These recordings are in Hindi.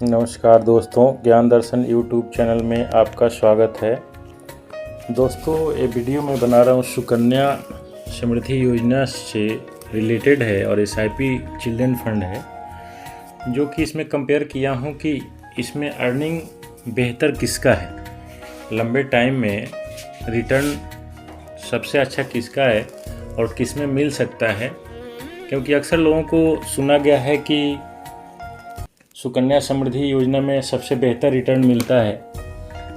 नमस्कार दोस्तों, ज्ञान दर्शन यूट्यूब चैनल में आपका स्वागत है। दोस्तों, ये वीडियो मैं बना रहा हूँ सुकन्या समृद्धि योजना से रिलेटेड है और एसआईपी चिल्ड्रन फंड है, जो कि इसमें कंपेयर किया हूँ कि इसमें अर्निंग बेहतर किसका है, लंबे टाइम में रिटर्न सबसे अच्छा किसका है और किस में मिल सकता है। क्योंकि अक्सर लोगों को सुना गया है कि सुकन्या समृद्धि योजना में सबसे बेहतर रिटर्न मिलता है,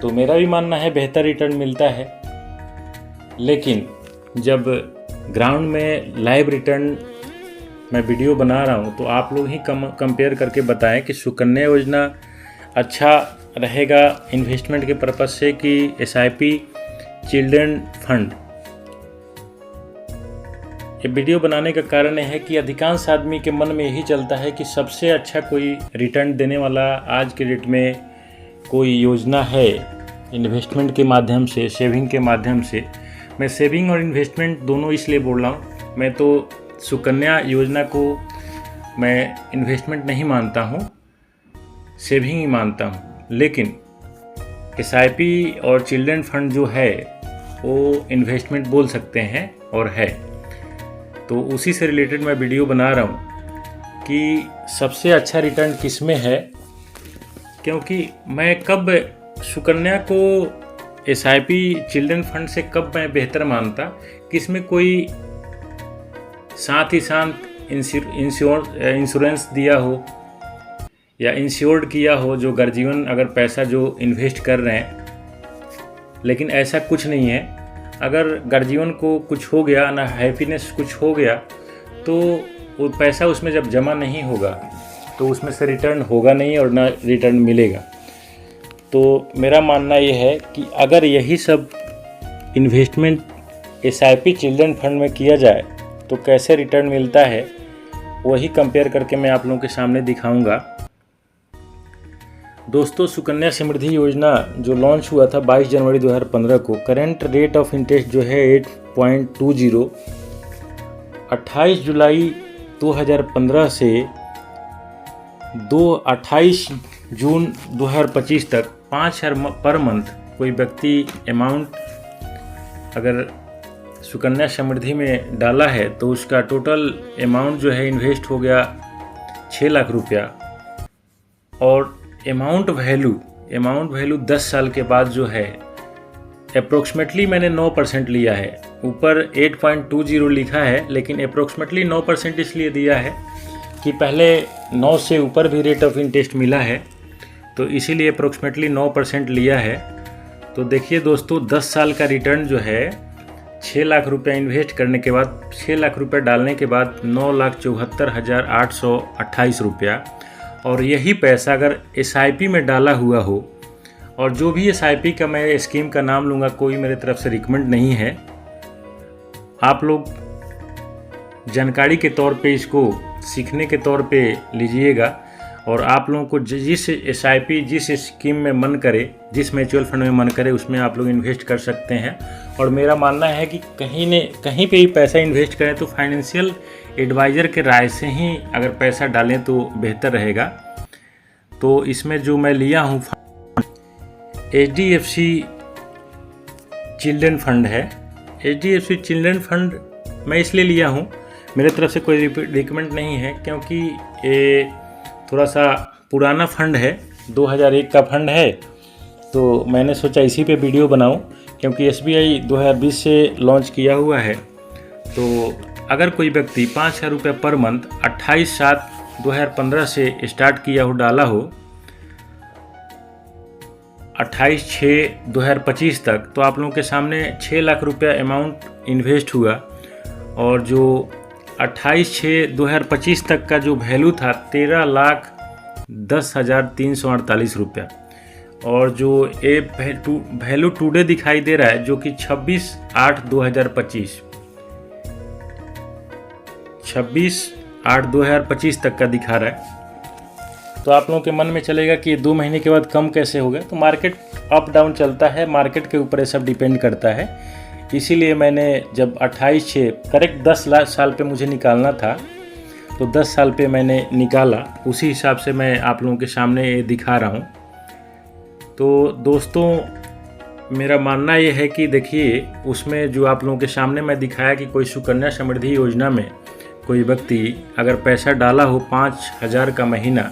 तो मेरा भी मानना है बेहतर रिटर्न मिलता है। लेकिन जब ग्राउंड में लाइव रिटर्न मैं वीडियो बना रहा हूं, तो आप लोग ही कंपेयर करके बताएं कि सुकन्या योजना अच्छा रहेगा इन्वेस्टमेंट के पर्पज़ से कि एसआईपी चिल्ड्रन फंड। ये वीडियो बनाने का कारण है कि अधिकांश आदमी के मन में यही चलता है कि सबसे अच्छा कोई रिटर्न देने वाला आज के डेट में कोई योजना है इन्वेस्टमेंट के माध्यम से, सेविंग के माध्यम से। मैं सेविंग और इन्वेस्टमेंट दोनों इसलिए बोल रहा हूँ। मैं तो सुकन्या योजना को मैं इन्वेस्टमेंट नहीं मानता हूँ, सेविंग ही मानता हूँ। लेकिन एसआईपी और चिल्ड्रन फंड जो है वो इन्वेस्टमेंट बोल सकते हैं और है, तो उसी से रिलेटेड मैं वीडियो बना रहा हूँ कि सबसे अच्छा रिटर्न किस में है। क्योंकि मैं कब सुकन्या को एसआईपी चिल्ड्रन फंड से कब मैं बेहतर मानता कि इसमें कोई साथ ही साथ इंश्योरेंस दिया हो या इंश्योर्ड किया हो, जो गर्जीवन अगर पैसा जो इन्वेस्ट कर रहे हैं। लेकिन ऐसा कुछ नहीं है। अगर गर्जीवन को कुछ हो गया, ना हैप्पीनेस कुछ हो गया, तो वो पैसा उसमें जब जमा नहीं होगा तो उसमें से रिटर्न होगा नहीं और ना रिटर्न मिलेगा। तो मेरा मानना ये है कि अगर यही सब इन्वेस्टमेंट एसआईपी चिल्ड्रन फंड में किया जाए तो कैसे रिटर्न मिलता है, वही कंपेयर करके मैं आप लोगों के सामने दिखाऊंगा। दोस्तों, सुकन्या समृद्धि योजना जो लॉन्च हुआ था 22 जनवरी 2015 को, करेंट रेट ऑफ इंटरेस्ट जो है 8.20, 28 जुलाई 2015 से 28 जून 2025 तक 5,000 पर मंथ कोई व्यक्ति अमाउंट अगर सुकन्या समृद्धि में डाला है तो उसका टोटल अमाउंट जो है इन्वेस्ट हो गया 6 लाख रुपया। और अमाउंट वैल्यू 10 साल के बाद जो है अप्रोक्सीमेटली मैंने 9% लिया है। ऊपर 8.20 लिखा है, लेकिन अप्रोक्सीमेटली 9% इसलिए दिया है कि पहले 9 से ऊपर भी रेट ऑफ इंटरेस्ट मिला है, तो इसीलिए अप्रोक्सीमेटली 9% लिया है। तो देखिए दोस्तों, 10 साल का रिटर्न जो है 6 लाख रुपया इन्वेस्ट करने के बाद, 6 लाख रुपया डालने के बाद 9,74,828 रुपया। और यही पैसा अगर एसआईपी में डाला हुआ हो, और जो भी एसआईपी का मैं स्कीम का नाम लूँगा, कोई मेरे तरफ से रिकमेंड नहीं है, आप लोग जानकारी के तौर पे इसको सीखने के तौर पे लीजिएगा। और आप लोगों को जिस एसआईपी, जिस स्कीम में मन करे, जिस म्यूचुअल फंड में मन करे, उसमें आप लोग इन्वेस्ट कर सकते हैं। और मेरा मानना है कि कहीं पे ही पैसा इन्वेस्ट करें तो फाइनेंशियल एडवाइज़र के राय से ही अगर पैसा डालें तो बेहतर रहेगा। तो इसमें जो मैं लिया हूँ HDFC चिल्ड्रन फंड है। HDFC चिल्ड्रन फंड मैं इसलिए लिया हूँ, मेरे तरफ से कोई रिकमेंड नहीं है, क्योंकि ये थोड़ा सा पुराना फंड है, 2001 का फंड है। तो मैंने सोचा इसी पे वीडियो बनाऊं, क्योंकि SBI 2020 से लॉन्च किया हुआ है। तो अगर कोई व्यक्ति 5,000 रुपये पर मंथ 28/7/2015 से स्टार्ट किया हो, डाला हो 28/6/2025 तक, तो आप लोगों के सामने 6 लाख रुपया अमाउंट इन्वेस्ट हुआ। और जो 28/6/2025 तक का जो वैल्यू था 13,10,348 रुपया। और जो ए वैल्यू टुडे दिखाई दे रहा है, जो कि 26/8/2025 तक का दिखा रहा है। तो आप लोगों के मन में चलेगा कि 2 महीने के बाद कम कैसे हो गया। तो मार्केट अप डाउन चलता है, मार्केट के ऊपर ये सब डिपेंड करता है। इसीलिए मैंने जब 28/6 करेक्ट 10 साल पे मुझे निकालना था, तो 10 साल पे मैंने निकाला, उसी हिसाब से मैं आप लोगों के सामने ये दिखा रहा हूँ। तो दोस्तों मेरा मानना ये है कि देखिए, उसमें जो आप लोगों के सामने मैं दिखाया कि कोई सुकन्या समृद्धि योजना में कोई व्यक्ति अगर पैसा डाला हो 5,000 का महीना,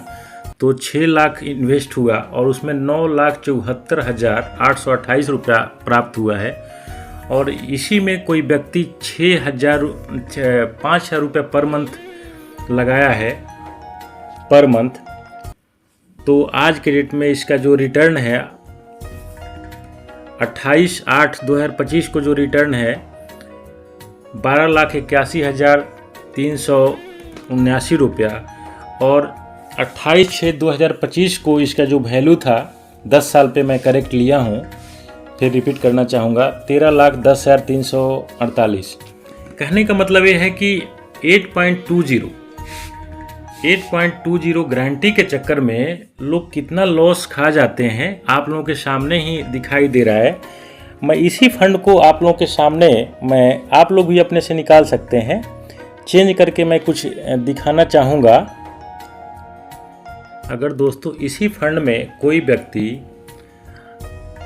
तो 6 लाख इन्वेस्ट हुआ और उसमें 9,74,828 रुपया प्राप्त हुआ है। और इसी में कोई व्यक्ति 5,000 रुपये पर मंथ लगाया है पर मंथ, तो आज के डेट में इसका जो रिटर्न है 28/8/2025 को जो रिटर्न है 12,81,379 रुपया, और 28/6/2025 को इसका जो वैल्यू था 10 साल पे मैं करेक्ट लिया हूँ, फिर रिपीट करना चाहूँगा, 13,10,348। कहने का मतलब ये है कि 8.20 गारंटी के चक्कर में लोग कितना लॉस खा जाते हैं आप लोगों के सामने ही दिखाई दे रहा है। मैं इसी फंड को आप लोगों के सामने आप लोग भी अपने से निकाल सकते हैं, चेंज करके मैं कुछ दिखाना चाहूँगा। अगर दोस्तों इसी फंड में कोई व्यक्ति,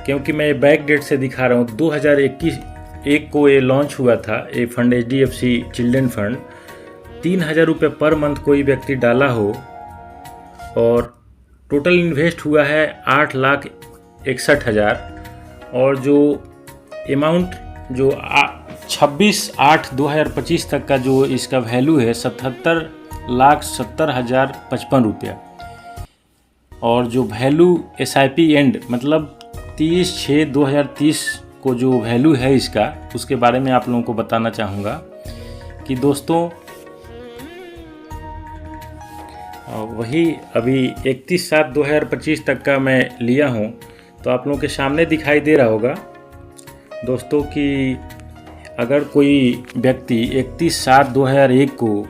क्योंकि मैं बैक डेट से दिखा रहा हूँ, 2021 को ये लॉन्च हुआ था ये फंड, HDFC चिल्ड्रन फंड, 3,000 रुपये पर मंथ कोई व्यक्ति डाला हो और टोटल इन्वेस्ट हुआ है 8,61,000, और जो अमाउंट जो 26/8/2025 तक का जो इसका वैल्यू है 77,70,055 रुपया, और जो वैल्यू SIP एंड मतलब 30/6/2030 को जो वैल्यू है इसका, उसके बारे में आप लोगों को बताना चाहूँगा कि दोस्तों वही अभी 31/7/2025 तक का मैं लिया हूँ, तो आप लोगों के सामने दिखाई दे रहा होगा दोस्तों कि अगर कोई व्यक्ति 31/7/2001 को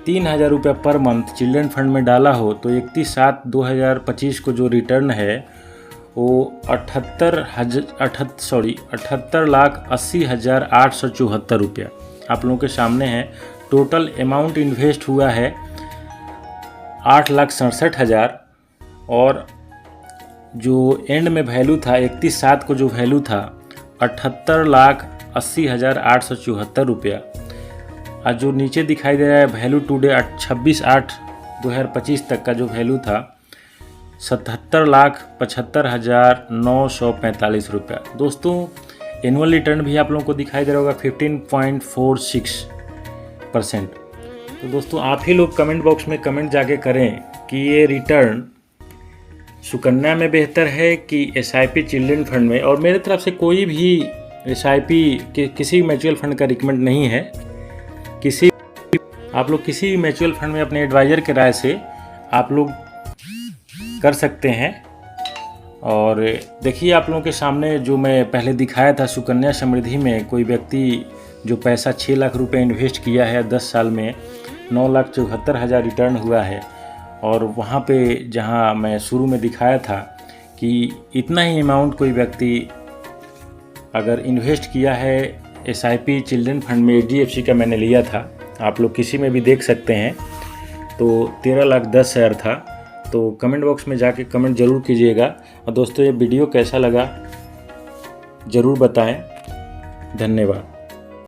3,000 रुपये पर मंथ चिल्ड्रन फंड में डाला हो, तो 31/7/2025 को जो रिटर्न है वो 78,80,874 रुपया आप लोगों के सामने है। टोटल अमाउंट इन्वेस्ट हुआ है 8,67,000, और जो एंड में वैल्यू था 31/7 को जो वैल्यू था 78,80,874 रुपया, और जो नीचे दिखाई दे रहा है वैल्यू टुडे 26/8/2025 तक का जो वैल्यू था 77,75,945 रुपया। दोस्तों एनुअल रिटर्न भी आप लोगों को दिखाई दे रहा होगा 15.46%। तो दोस्तों आप ही लोग कमेंट बॉक्स में कमेंट जाके करें कि ये रिटर्न सुकन्या में बेहतर है कि SIP चिल्ड्रन फंड में। और मेरे तरफ से कोई भी SIP के किसी म्यूचुअल फंड का रिकमेंड नहीं है। आप लोग किसी म्यूचुअल फंड में अपने एडवाइज़र के राय से आप लोग कर सकते हैं। और देखिए आप लोगों के सामने जो मैं पहले दिखाया था, सुकन्या समृद्धि में कोई व्यक्ति जो पैसा 6 लाख रुपए इन्वेस्ट किया है 10 साल में 9,74,000 रिटर्न हुआ है। और वहाँ पे जहाँ मैं शुरू में दिखाया था कि इतना ही अमाउंट कोई व्यक्ति अगर इन्वेस्ट किया है SIP चिल्ड्रन फंड में, HDFC का मैंने लिया था, आप लोग किसी में भी देख सकते हैं, तो 13,10,000 था। तो कमेंट बॉक्स में जाके कमेंट ज़रूर कीजिएगा। और दोस्तों ये वीडियो कैसा लगा ज़रूर बताएं। धन्यवाद।